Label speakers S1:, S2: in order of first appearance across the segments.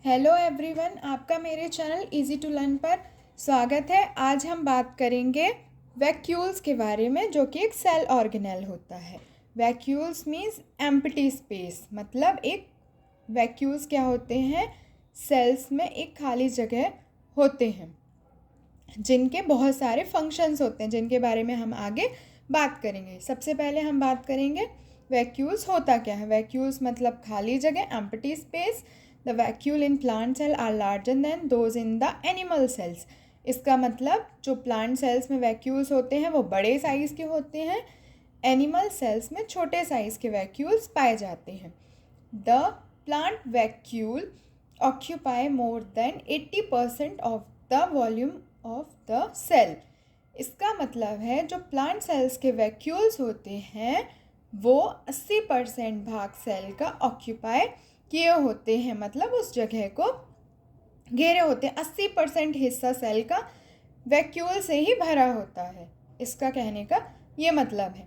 S1: Hello everyone, आपका मेरे channel easy to learn पर स्वागत है। आज हम बात करेंगे वैक्यूल्स के बारे में, जो कि एक सेल ऑर्गेनेल होता है। वैक्यूल्स मीन्स एम्प्टी स्पेस, मतलब एक वैक्यूल्स क्या होते हैं, सेल्स में एक खाली जगह होते हैं जिनके बहुत सारे फंक्शंस होते हैं, जिनके बारे में हम आगे बात करेंगे। सबसे पहले हम बात करेंगे वैक्यूल्स होता क्या है। वैक्यूल्स मतलब खाली जगह, empty space. The vacuole in plant cell are larger than those in the animal cells. इसका मतलब जो प्लांट सेल्स में वैक्यूल्स होते हैं वो बड़े साइज़ के होते हैं, एनिमल सेल्स में छोटे साइज़ के वैक्यूल्स पाए जाते हैं। The plant vacuole occupy more than 80% of the volume of the cell. इसका मतलब है जो प्लांट सेल्स के वैक्यूल्स होते हैं वो 80% भाग सेल का ऑक्यूपाई किए होते हैं, मतलब उस जगह को घेरे होते हैं। 80% हिस्सा सेल का वैक्यूल से ही भरा होता है, इसका कहने का ये मतलब है।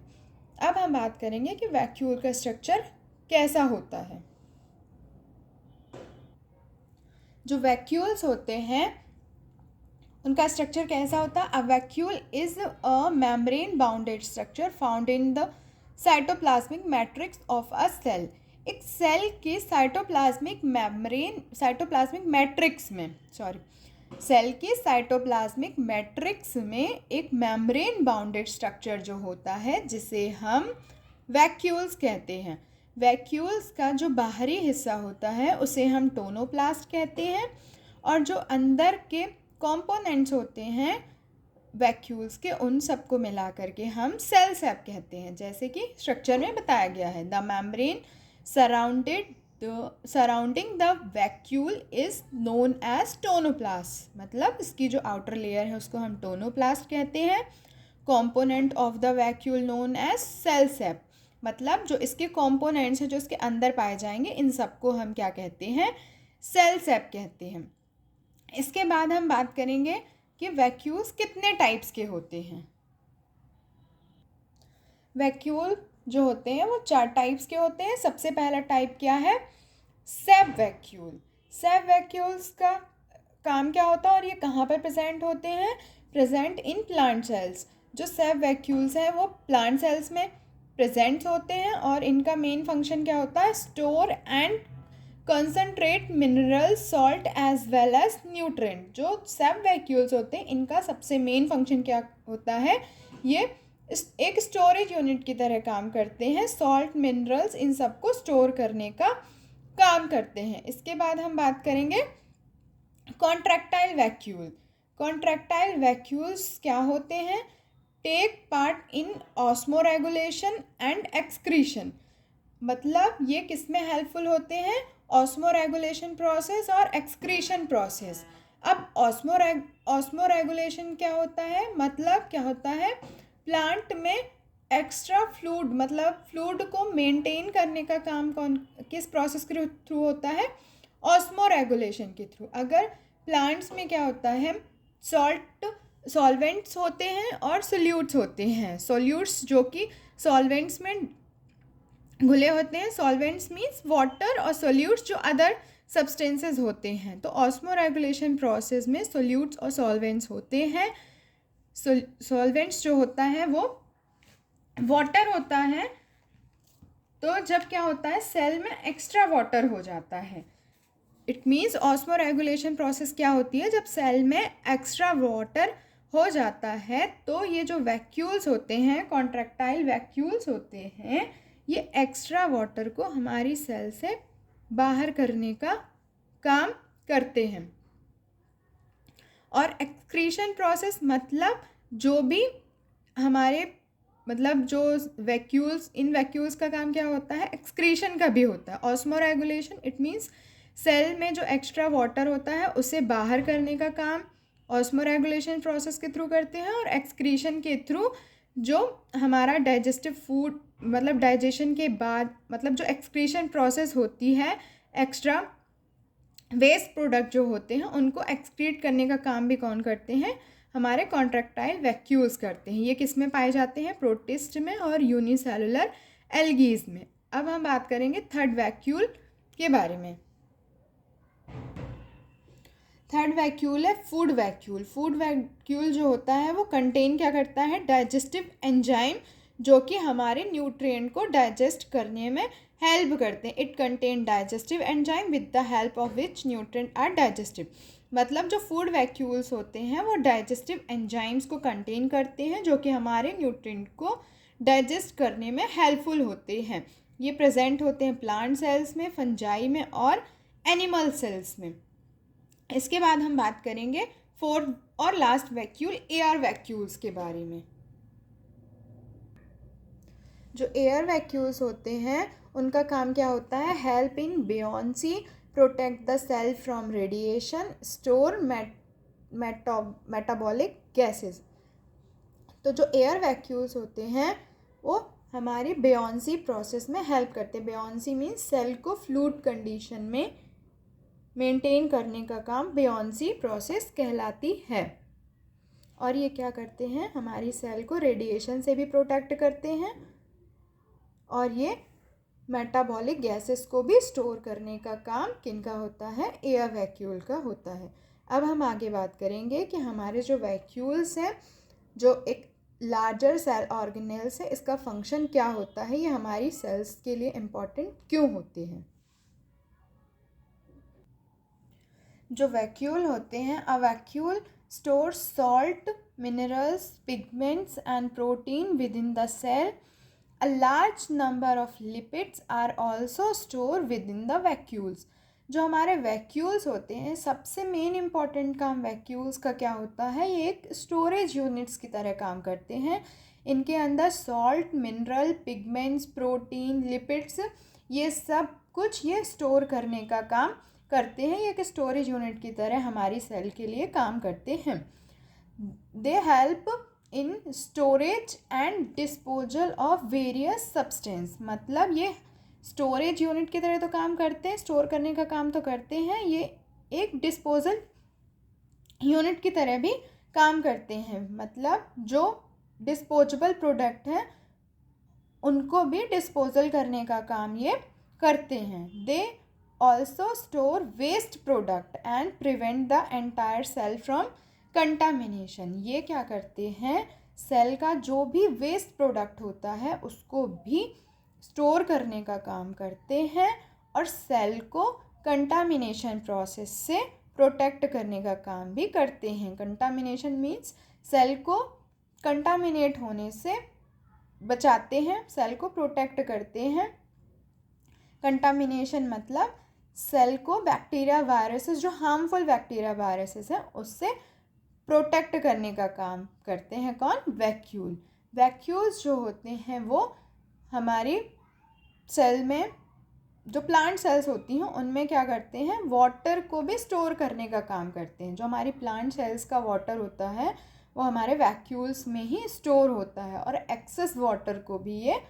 S1: अब हम बात करेंगे कि वैक्यूल का स्ट्रक्चर कैसा होता है। जो वैक्यूल्स होते हैं उनका स्ट्रक्चर कैसा होता है। A vacuole is a membrane bounded structure found in the cytoplasmic matrix of a cell. एक सेल के साइटोप्लाज्मिक मैट्रिक्स में एक मेम्ब्रेन बाउंडेड स्ट्रक्चर जो होता है जिसे हम वैक्यूल्स कहते हैं। वैक्यूल्स का जो बाहरी हिस्सा होता है उसे हम टोनोप्लास्ट कहते हैं, और जो अंदर के कंपोनेंट्स होते हैं वैक्यूल्स के, उन सबको मिला करके हम सेल सैप कहते हैं, जैसे कि स्ट्रक्चर में बताया गया है। The membrane surrounding the vacuole is known as tonoplast. मतलब इसकी जो आउटर लेयर है उसको हम टोनोप्लास्ट कहते हैं। Component of the vacuole known as cell sap, मतलब जो इसके कॉम्पोनेंट्स हैं जो इसके अंदर पाए जाएंगे, इन सबको हम क्या कहते हैं, सेल सैप कहते हैं। इसके बाद हम बात करेंगे कि वैक्यूल्स कितने टाइप्स के होते हैं। वैक्यूल जो होते हैं वो 4 टाइप्स के होते हैं। सबसे पहला टाइप क्या है, सैप वैक्यूल। सैप वैक्यूल्स का काम क्या होता है और ये कहाँ पर प्रेजेंट होते हैं, प्रेजेंट इन प्लांट सेल्स। जो सैप वैक्यूल्स हैं वो प्लांट सेल्स में प्रेजेंट होते हैं और इनका मेन फंक्शन क्या होता है, store and concentrate mineral salt as well as nutrient. जो सैप वैक्यूल्स होते हैं इनका सबसे मेन फंक्शन क्या होता है, ये एक स्टोरेज यूनिट की तरह काम करते हैं। सॉल्ट, मिनरल्स, इन सबको स्टोर करने का काम करते हैं। इसके बाद हम बात करेंगे कॉन्ट्रैक्टाइल वैक्यूल। कॉन्ट्रैक्टाइल वैक्यूल्स क्या होते हैं, take part in osmoregulation and excretion. मतलब ये किस में हेल्पफुल होते हैं, ऑस्मोरेगुलेशन प्रोसेस और एक्सक्रीशन प्रोसेस। अब ऑस्मोरेगुलेशन क्या होता है, मतलब क्या होता है, प्लांट में एक्स्ट्रा फ्लूइड, मतलब फ्लूइड को मेंटेन करने का काम किस प्रोसेस के थ्रू होता है, ऑस्मोरेगुलेशन के थ्रू। अगर प्लांट्स में क्या होता है, सॉल्वेंट्स होते हैं और सोल्यूट्स होते हैं। सोल्यूट्स जो कि सॉल्वेंट्स में घुले होते हैं, सॉल्वेंट्स मीन्स वाटर, और सोल्यूट्स जो अदर सब्सटेंसेस होते हैं। तो ऑस्मोरेगुलेशन प्रोसेस में सोल्यूट्स और सॉल्वेंट्स होते हैं। सॉल्वेंट्स जो होता है वो वाटर होता है, तो जब क्या होता है सेल में एक्स्ट्रा वाटर हो जाता है, इट मीन्स ऑस्मोरेगुलेशन प्रोसेस क्या होती है, जब सेल में एक्स्ट्रा वाटर हो जाता है तो ये जो वैक्यूल्स होते हैं, कॉन्ट्रैक्टाइल वैक्यूल्स होते हैं, ये एक्स्ट्रा वाटर को हमारी सेल से बाहर करने का काम करते हैं। और एक्सक्रीशन प्रोसेस मतलब जो भी हमारे, मतलब जो वैक्यूल्स, इन वैक्यूल्स का काम क्या होता है, एक्सक्रीशन का भी होता है। ऑस्मोरेगुलेशन इट मीन्स सेल में जो एक्स्ट्रा वाटर होता है उसे बाहर करने का काम ऑस्मोरेगुलेशन प्रोसेस के थ्रू करते हैं, और एक्सक्रीशन के थ्रू जो हमारा डाइजेस्टिव फूड, मतलब डाइजेशन के बाद, मतलब जो एक्सक्रीशन प्रोसेस होती है, एक्स्ट्रा वेस्ट प्रोडक्ट जो होते हैं उनको एक्सक्रीट करने का काम भी कौन करते हैं, हमारे कॉन्ट्रैक्टाइल वैक्यूल्स करते हैं। ये किस में पाए जाते हैं, प्रोटिस्ट में और यूनिसेलुलर एल्गीज में। अब हम बात करेंगे थर्ड वैक्यूल के बारे में। थर्ड वैक्यूल है फूड वैक्यूल। फूड वैक्यूल जो होता है वो कंटेन क्या करता है, डाइजेस्टिव एंजाइम, जो कि हमारे न्यूट्रिएंट को डाइजेस्ट करने में हेल्प करते हैं। It contain digestive enzyme with the help of which nutrient are digestive. मतलब जो फूड वैक्यूल्स होते हैं वो डाइजेस्टिव एंजाइम्स को कंटेन करते हैं, जो कि हमारे न्यूट्रिएंट को डाइजेस्ट करने में हेल्पफुल होते हैं। ये प्रेजेंट होते हैं प्लांट सेल्स में, फंजाई में और एनिमल सेल्स में। इसके बाद हम बात करेंगे फोर्थ और लास्ट वैक्यूल, एयर वैक्यूल्स के बारे में। जो एयर वैक्यूल्स होते हैं उनका काम क्या होता है, help in buoyancy, protect the cell from radiation, store metabolic gases. तो जो एयर वैक्यूल्स होते हैं वो हमारी बियोंसी प्रोसेस में हेल्प करते हैं। बियोंसी मीन्स सेल को फ्लूइड कंडीशन में मेंटेन करने का काम बियोंसी प्रोसेस कहलाती है। और ये क्या करते हैं, हमारी सेल को रेडिएशन से भी प्रोटेक्ट करते हैं और ये मेटाबॉलिक गैसेस को भी स्टोर करने का काम किनका होता है, एयर वैक्यूल का होता है। अब हम आगे बात करेंगे कि हमारे जो वैक्यूल्स हैं, जो एक लार्जर सेल ऑर्गेनेल्स है, इसका फंक्शन क्या होता है, ये हमारी सेल्स के लिए इम्पॉर्टेंट क्यों होते हैं। जो वैक्यूल होते हैं, a vacuole store salt, minerals, pigments and protein within the cell. A large number of lipids are also stored within the vacuoles। जो हमारे वैक्यूल्स होते हैं, सबसे मेन इम्पॉर्टेंट काम वैक्यूल्स का क्या होता है, ये एक स्टोरेज यूनिट्स की तरह काम करते हैं। इनके अंदर salt, mineral, pigments, protein, lipids, ये सब कुछ ये स्टोर करने का काम करते हैं। ये एक स्टोरेज यूनिट की तरह हमारी सेल के लिए काम करते हैं। They help in storage and disposal of various substance. मतलब ये स्टोरेज यूनिट की तरह तो काम करते हैं, स्टोर करने का काम तो करते हैं, ये एक डिस्पोजल यूनिट की तरह भी काम करते हैं। मतलब जो डिस्पोजेबल प्रोडक्ट हैं उनको भी डिस्पोजल करने का काम ये करते हैं। They also store waste product and prevent the entire cell from contamination. ये क्या करते हैं, सेल का जो भी वेस्ट प्रोडक्ट होता है उसको भी स्टोर करने का काम करते हैं और सेल को कंटामिनेशन प्रोसेस से प्रोटेक्ट करने का काम भी करते हैं। कंटामिनेशन मीन्स सेल को कंटामिनेट होने से बचाते हैं, सेल को प्रोटेक्ट करते हैं। कंटामिनेशन मतलब सेल को बैक्टीरिया वायरसेस, जो हार्मफुल बैक्टीरिया वायरसेस हैं, उससे प्रोटेक्ट करने का काम करते हैं। कौन, वैक्यूल। वैक्यूल्स जो होते हैं वो हमारी सेल में, जो प्लांट सेल्स होती हैं उनमें क्या करते हैं, वाटर को भी स्टोर करने का काम करते हैं। जो हमारी प्लांट सेल्स का वाटर होता है वो हमारे वैक्यूल्स में ही स्टोर होता है और एक्सेस वाटर को भी ये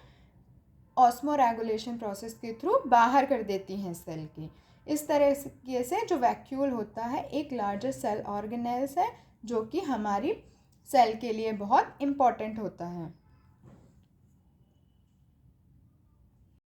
S1: ऑस्मोरेगुलेशन प्रोसेस के थ्रू बाहर कर देती हैं सेल की। इस तरह से जो वैक्यूल होता है एक लार्जर सेल ऑर्गेनेल्स है जो कि हमारी सेल के लिए बहुत इम्पॉर्टेंट होता है।